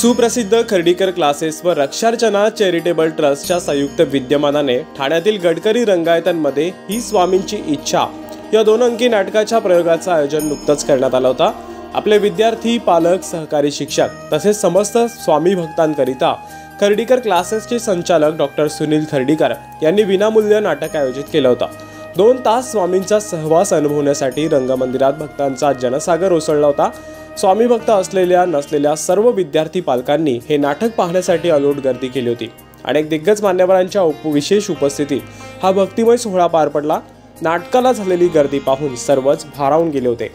सुप्रसिद्ध खर्डीकर क्लासेस व रक्षार्चना चॅरिटेबल ट्रस्टच्या संयुक्त विद्यमानाने ठाण्यातील गडकरी रंगायतांमध्ये ही स्वामींची इच्छा या 2 अंकी नाटकाच्या प्रयोगाचं आयोजन नुकतंच करण्यात आलं होतं। आपले विद्यार्थी, पालक, सहकारी शिक्षक तसेच समस्त स्वामी भक्तांकरिता खर्डीकर क्लासेसचे संचालक डॉक्टर सुनील खर्डीकर यांनी विनामूल्य नाटक आयोजित केलं होतं। 2 तास स्वामींचा सहवास अनुभवण्यासाठी रंगमंदिरात भक्तांचा जनसागर ओसळला होता। स्वामी भक्त असलेल्या नसलेल्या सर्व विद्यार्थी पालकांनी हे नाटक पाहण्यासाठी अलोट गर्दी केली होती। अनेक दिग्गज मान्यवरांच्या विशेष उपस्थितीत हा भक्तिमय सोहळा पार पडला। नाटकाला झालेली गर्दी पाहून सर्वच भारावून गेले होते।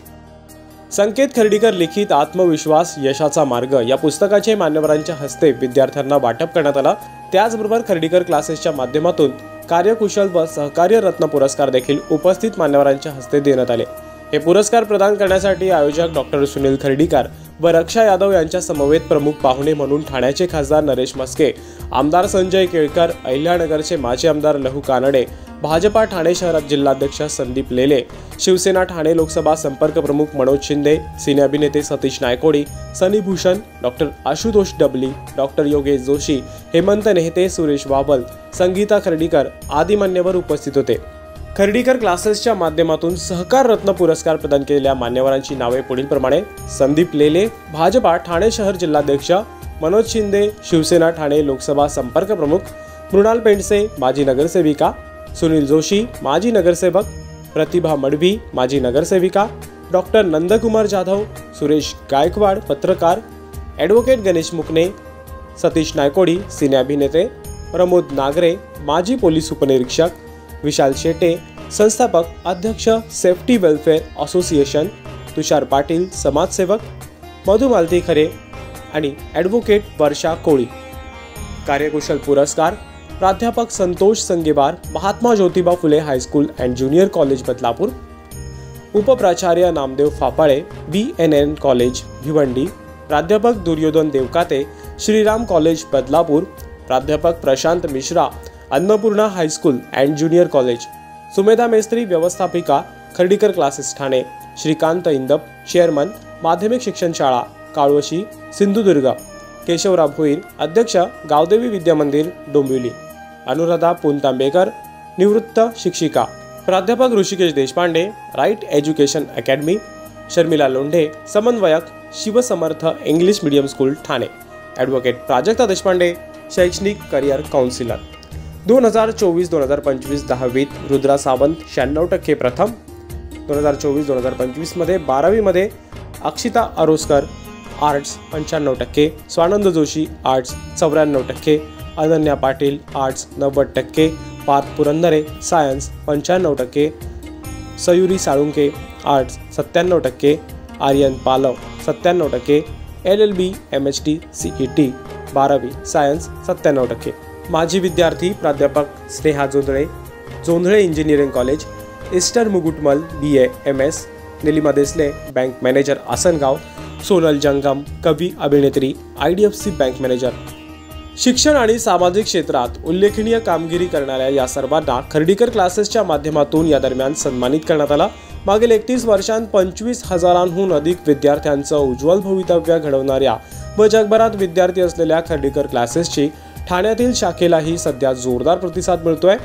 संकेत खर्डीकर लिखित आत्मविश्वास यशाचा मार्ग या पुस्तकाचे मान्यवरांच्या हस्ते विद्यार्थ्यांना वाटप करण्यात आलं। त्याचबरोबर खर्डीकर क्लासेसच्या माध्यमातून कार्यकुशल व सहकार्य रत्न पुरस्कार देखील उपस्थित मान्यवरांच्या हस्ते देण्यात आले। हे पुरस्कार प्रदान करण्यासाठी आयोजक डॉक्टर सुनील खर्डीकर व रक्षा यादव यांच्या समवेत प्रमुख पाहुणे म्हणून ठाण्याचे खासदार नरेश मस्के, आमदार संजय केळकर, अहिल्यानगरचे माजी आमदार लहू कानडे, भाजपा ठाणे शहरात जिल्हाध्यक्ष संदीप लेले, शिवसेना ठाणे लोकसभा संपर्क प्रमुख मनोज शिंदे, सिने अभिनेते सतीश नायकोडी, सनी भूषण, डॉक्टर आशुतोष डबली, डॉक्टर योगेश जोशी, हेमंत नेहते, सुरेश वाबल, संगीता खर्डीकर आदी मान्यवर उपस्थित होते। खर्डीकर क्लासेसच्या माध्यमातून सहकार रत्न पुरस्कार प्रदान केलेल्या मान्यवरांची नावे पुढीलप्रमाणे: संदीप लेले, भाजपा ठाणे शहर जिल्हाध्यक्ष, मनोज शिंदे, शिवसेना ठाणे लोकसभा संपर्क प्रमुख, मृणाल पेंडसे, माजी नगरसेविका, सुनील जोशी, माजी नगरसेवक, प्रतिभा मडवी, माजी नगरसेविका, डॉक्टर नंदकुमार जाधव, सुरेश गायकवाड, पत्रकार, ॲडव्होकेट गणेश मुकणे, सतीश नायकोडी, सिने अभिनेते, प्रमोद नागरे, माजी पोलीस उपनिरीक्षक, विशाल शेटे, संस्थापक अध्यक्ष सेफ्टी वेलफेअर असोसिएशन, तुषार पाटील, समाजसेवक, मधु मालती खरे आणि ॲडव्होकेट वर्षा कोळी। कार्यकुशल पुरस्कार प्राध्यापक Santosh Sangewar, Mahatma Jyotiba Phule high school and junior college Badlapur, उपप्राचार्य नामदेव फापाळे, BNN कॉलेज भिवंडी, प्राध्यापक दुर्योधन देवकाते, श्रीराम कॉलेज बदलापूर, प्राध्यापक Prashant Mishra, Annapurna high school and junior college, Sumedha Mestri, व्यवस्थापिका, खर्डीकर क्लासेस ठाणे, श्रीकांत इंदप, चेअरमन, माध्यमिक शिक्षण शाळा काळवशी, सिंधुदुर्ग, केशवराव भोईर, अध्यक्ष, गावदेवी विद्यामंदिर डोंबिवली, अनुराधा पुनतांबेकर, निवृत्त शिक्षिका, प्राध्यापक Hrishikesh Deshpande, right education academy, Sharmila Londhe, समन्वयक, Shivsamarth English medium school Thane, advocate Prajakta Deshpande, शैक्षणिक करिअर काउन्सिलर। 2024-2025 10वीत रुद्रा सावंत 96% प्रथम, 2024-2025 मध्ये 12वी मध्ये Akshita Aroskar arts 95%, Swanand Joshi arts 94%, Ananya Patil arts 90%, Parth Purandare science 95%, Sayuri Salunke arts 97%, Aryan Palav 97%, LLB MHT CET 12वी सायन्स 97%। माजी विद्यार्थी प्राध्यापक Sneha Jondhale, Jondhale engineering college, Easter Mugutmal BA MS, Nilima Desale, bank manager Asangaon, Sonal Jangam, कवी, अभिनेत्री, IDFC बँक मॅनेजर। शिक्षण आणि सामाजिक क्षेत्रात उल्लेखनीय कामगिरी करणाऱ्या या सर्वांना खर्डीकर क्लासेसच्या माध्यमातून या दरम्यान सन्मानित करण्यात आला। मागील 31 वर्षांत 25,000हून अधिक विद्यार्थ्यांचं उज्ज्वल भवितव्य घडवणाऱ्या व जगभरात विद्यार्थी असलेल्या खर्डीकर क्लासेसची ठाण्यातील शाखेलाही सध्या जोरदार प्रतिसाद मिळतोय।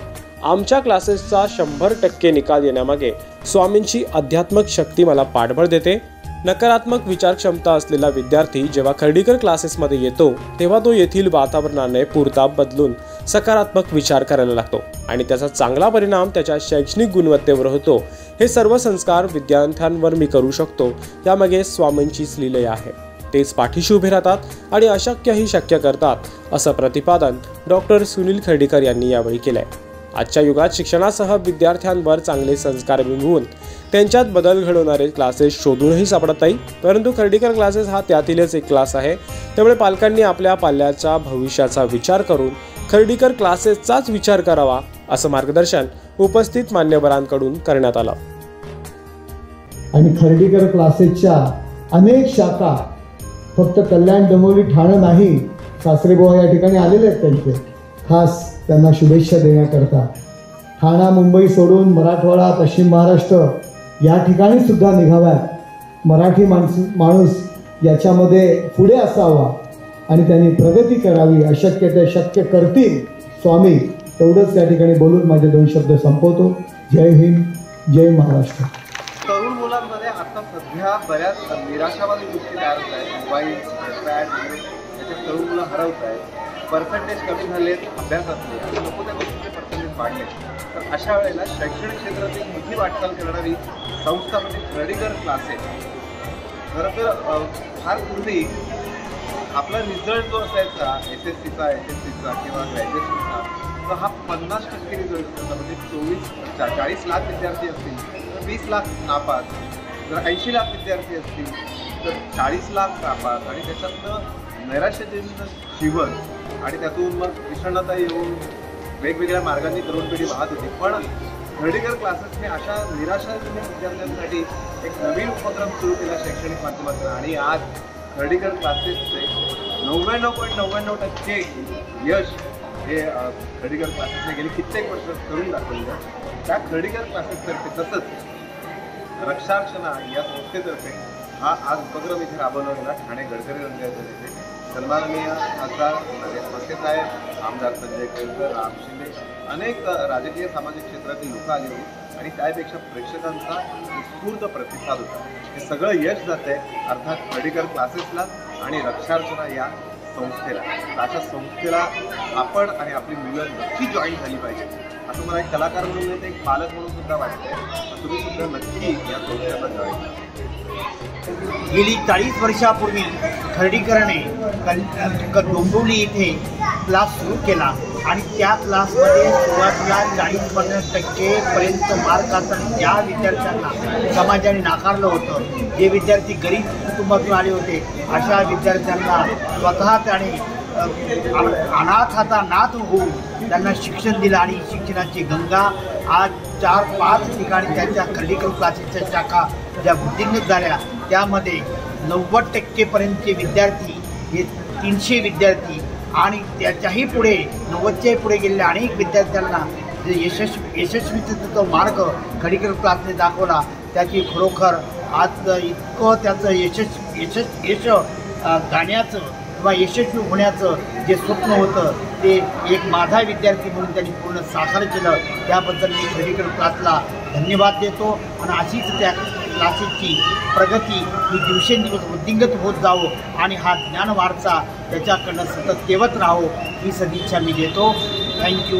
आमच्या क्लासेसचा 100% निकाल येण्यामागे स्वामींची आध्यात्मिक शक्ती मला पाठबळ देते। नकारात्मक विचार क्षमता असलेला विद्यार्थी जेव्हा खर्डीकर क्लासेसमध्ये येतो तेव्हा तो येथील वातावरणाने पुरता बदलून सकारात्मक विचार करायला लागतो आणि त्याचा चांगला परिणाम त्याच्या शैक्षणिक गुणवत्तेवर होतो। हे सर्व संस्कार विद्यार्थ्यांवर मी करू शकतो यामागे स्वामींचीच लीला आहे। तेच पाठीशी उभे राहतात आणि अशक्यही शक्य करतात, असं प्रतिपादन डॉक्टर सुनील खर्डीकर यांनी यावेळी केलंय। आजच्या युगात शिक्षणासह विद्यार्थ्यांवर चांगले संस्कार बिंबवून त्यांच्यात बदल घडवणारे क्लासेस शोधूनही सापडत नाही, परंतु खर्डीकर क्लासेस हा त्यातीलच एक क्लास आहे। त्यामुळे पालकांनी आपल्या पाल्याच्या भविष्याचा विचार करून खर्डीकर क्लासेसचाच विचार करावा, असं मार्गदर्शन उपस्थित मान्यवरांकडून करण्यात आलं। आणि खर्डीकर क्लासेसच्या अनेक शाखा फक्त कल्याण, डोंबिवली, ठाणे नाही, सासरेबुवा या ठिकाणी आलेले आहेत त्यांचे, खास त्यांना शुभेच्छा देण्याकरता। ठाणा, मुंबई सोडून मराठवाडा, पश्चिम महाराष्ट्र या ठिकाणी सुद्धा निघाव्यात। मराठी माणूस याच्यामध्ये पुढे असावा आणि त्यांनी प्रगती करावी, अशक्य ते शक्य करतील स्वामी. तेवढंच त्या ठिकाणी बोलून माझे 2 शब्द संपवतो. जय हिंद, जय महाराष्ट्र. तरुण मुलांमध्ये आता सध्या बऱ्याच निराशावादी गोष्टी तयार होत आहेत. मोबाईल, आयपॅड वगैरे त्याच्यात तरुण मुलं हरवत आहेत. पर्सेंटेज कमी झालेत अभ्यासातले आणि नको त्या गोष्टीचे पर्सेंटेज वाढले. तर अशा वेळेला शैक्षणिक क्षेत्रात एक मोठी वाटचाल करणारी संस्था म्हणजे खर्डीकर क्लासेस. खरं तर फार पूर्वी आपला रिझल्ट जो असायचा SSCचा किंवा ग्रॅज्युएशनचा, तर हा 50% रिझल्ट असायचा. म्हणजे 40 लाख विद्यार्थी असतील तर 20 लाख नापास. जर 80 लाख विद्यार्थी असतील तर 40 लाख नापास. आणि त्याच्यातनं नैराश्यजन्य जीवन आणि त्यातून मग विषण्णता येऊन वेगवेगळ्या मार्गांनी तरुण पिढी वाहत होती. पण खर्डीकर क्लासेसने अशा निराशाजन्य विद्यार्थ्यांसाठी एक नवीन उपक्रम सुरू केला शैक्षणिक माध्यमातून. आणि आज खर्डीकर क्लासेसचे 99.99% यश हे खर्डीकर क्लासेसने गेली कित्येक वर्ष करून दाखवलं. त्या खर्डीकर क्लासेसतर्फे तसंच रक्षार्चना या संस्थेतर्फे हा आज उपक्रम इथे राबवला गेला. ठाणे गडकरी रंगायचा येथे सन्माननीय खासदार साहेब, आमदार संजय केळकर, राम शिंदे, अनेक राजकीय सामाजिक क्षेत्रातील लोक आले होते आणि त्यापेक्षा प्रेक्षकांचा उत्स्फूर्त प्रतिसाद होता. हे सगळं यश जात आहे अर्थात खर्डीकर क्लासेसला आणि रक्षार्चना या संस्थेला. अशा संस्थेला आपण आणि आपली मुलं नक्की जॉईन झाली पाहिजे असं मला एक कलाकार म्हणून एक पालक म्हणून सुद्धा वाटतंय. तुम्ही सुद्धा नक्की या संस्थेला जॉईन करा. गेली 40 वर्षापूर्वी खर्डीकरने डोंबिवली येथे क्लास सुरू केला आणि त्या क्लासमध्ये सुरुवातीला 40-50% पर्यंत मार्क असताना ज्या विद्यार्थ्यांना समाजाने नाकारलं होतं, जे विद्यार्थी गरीब कुटुंबातून आले होते, अशा विद्यार्थ्यांना स्वतः त्याने अनाथाचा नाथ होऊन त्यांना शिक्षण दिलं आणि शिक्षणाची गंगा आज 4-5 ठिकाणी त्यांच्या खर्डीकर क्लासेसच्या शाखा ज्या वृद्धिंगत झाल्या त्यामध्ये 90% पर्यंतचे विद्यार्थी हे 300 विद्यार्थी आणि त्याच्याही पुढे 90च्या पुढे गेलेल्या अनेक विद्यार्थ्यांना जे यशस्वीचा जो मार्ग खर्डीकर क्लासने दाखवला त्याची खरोखर आज इतकं त्याचं यश गाण्याचं किंवा यशस्वी होण्याचं जे स्वप्न होतं ते एक माझा विद्यार्थी म्हणून त्यांनी पूर्ण साकार केलं. त्याबद्दल मी खर्डीकर क्लासला धन्यवाद देतो आणि अशीच त्या क्लासेसची प्रगती ही दिवसेंदिवस वृद्धिंगत होत जावं आणि हा ज्ञान वारसा त्याच्याकडनं सतत तेवत राहावं ही सदिच्छा मी देतो. थँक्यू.